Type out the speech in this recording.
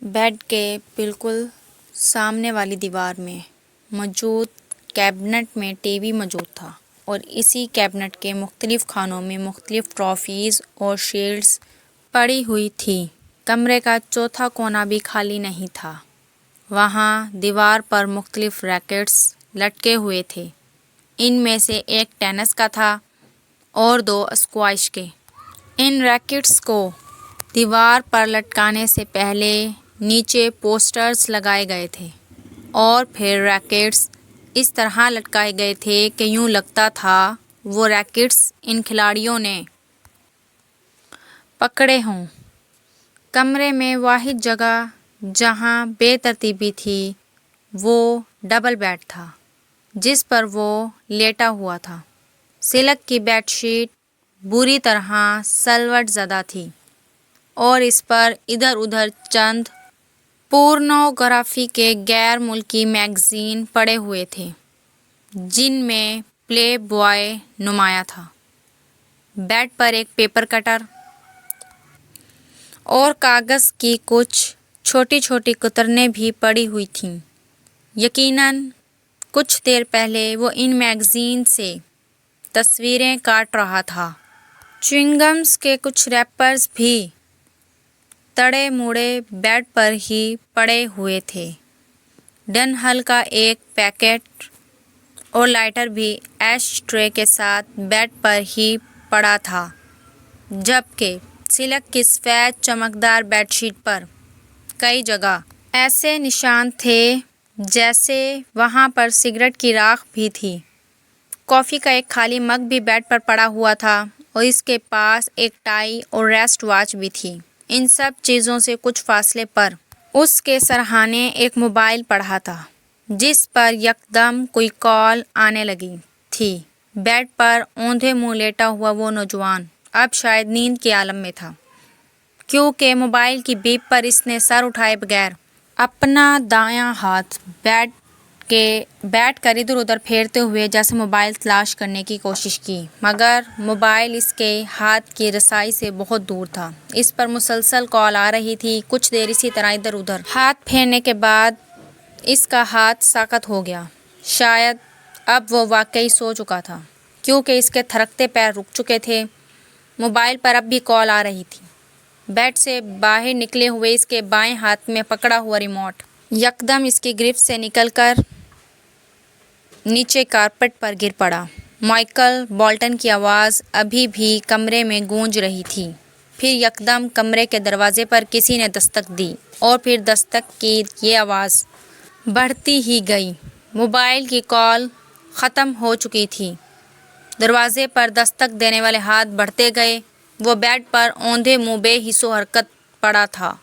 Bed کے بالکل سامنے والی دیوار میں موجود کیبنٹ میں ٹی وی موجود تھا اور اسی کیبنٹ کے مختلف خانوں میں مختلف ٹرافیز اور شیلڈز پڑی ہوئی تھی۔ کمرے کا چوتھا کونا بھی خالی نہیں تھا۔ وہاں دیوار پر مختلف ریکٹس لٹکے ہوئے تھے۔ ان میں سے ایک ٹینس کا تھا اور دو اسکواش کے۔ ان ریکٹس کو دیوار پر لٹکانے سے پہلے نیچے پوسٹرز لگائے گئے تھے اور پھر ریکٹس اس طرح لٹکائے گئے تھے کہ یوں لگتا تھا وہ ریکٹس ان کھلاڑیوں نے پکڑے ہوں۔ کمرے میں واحد جگہ جہاں بے ترتیبی تھی وہ ڈبل بیڈ تھا جس پر وہ لیٹا ہوا تھا۔ سلک کی بیڈ شیٹ بری طرح سلوٹ زدہ تھی اور اس پر ادھر ادھر چند پورنوگرافی کے غیر ملکی میگزین پڑے ہوئے تھے جن میں پلے بوائے نمایاں تھا۔ بیڈ پر ایک پیپر کٹر اور کاغذ کی کچھ چھوٹی چھوٹی قطریں بھی پڑی ہوئی تھیں۔ یقیناً کچھ دیر پہلے وہ ان میگزین سے تصویریں کاٹ رہا تھا۔ چیونگ گمز کے کچھ ریپرز بھی تڑے موڑے بیڈ پر ہی پڑے ہوئے تھے۔ ڈنہل کا ایک پیکٹ اور لائٹر بھی ایش ٹرے کے ساتھ بیڈ پر ہی پڑا تھا جبکہ سلک کی سفید چمکدار بیڈ شیٹ پر کئی جگہ ایسے نشان تھے جیسے وہاں پر سگریٹ کی راکھ بھی تھی۔ کافی کا ایک خالی مگ بھی بیڈ پر پڑا ہوا تھا اور اس کے پاس ایک ٹائی اور ریسٹ واچ بھی تھی۔ ان سب چیزوں سے کچھ فاصلے پر اس کے سرہانے ایک موبائل پڑا تھا جس پر یکدم کوئی کال آنے لگی تھی۔ بیڈ پر اوندھے منہ لیٹا ہوا وہ نوجوان اب شاید نیند کے عالم میں تھا کیونکہ موبائل کی بیپ پر اس نے سر اٹھائے بغیر اپنا دایاں ہاتھ بیٹھ کر ادھر ادھر پھیرتے ہوئے جیسے موبائل تلاش کرنے کی کوشش کی، مگر موبائل اس کے ہاتھ کی رسائی سے بہت دور تھا۔ اس پر مسلسل کال آ رہی تھی۔ کچھ دیر اسی طرح ادھر ادھر ہاتھ پھیرنے کے بعد اس کا ہاتھ ساکت ہو گیا۔ شاید اب وہ واقعی سو چکا تھا کیونکہ اس کے تھرکتے پیر رک چکے تھے۔ موبائل پر اب بھی کال آ رہی تھی۔ بیڈ سے باہر نکلے ہوئے اس کے بائیں ہاتھ میں پکڑا ہوا ریموٹ یکدم اس کی گرفت سے نکل کر نیچے کارپیٹ پر گر پڑا۔ مائیکل بولٹن کی آواز ابھی بھی کمرے میں گونج رہی تھی۔ پھر یکدم کمرے کے دروازے پر کسی نے دستک دی اور پھر دستک کی یہ آواز بڑھتی ہی گئی۔ موبائل کی کال ختم ہو چکی تھی۔ دروازے پر دستک دینے والے ہاتھ بڑھتے گئے۔ وہ بیڈ پر اوندھے منہ بے حس و حرکت پڑا تھا۔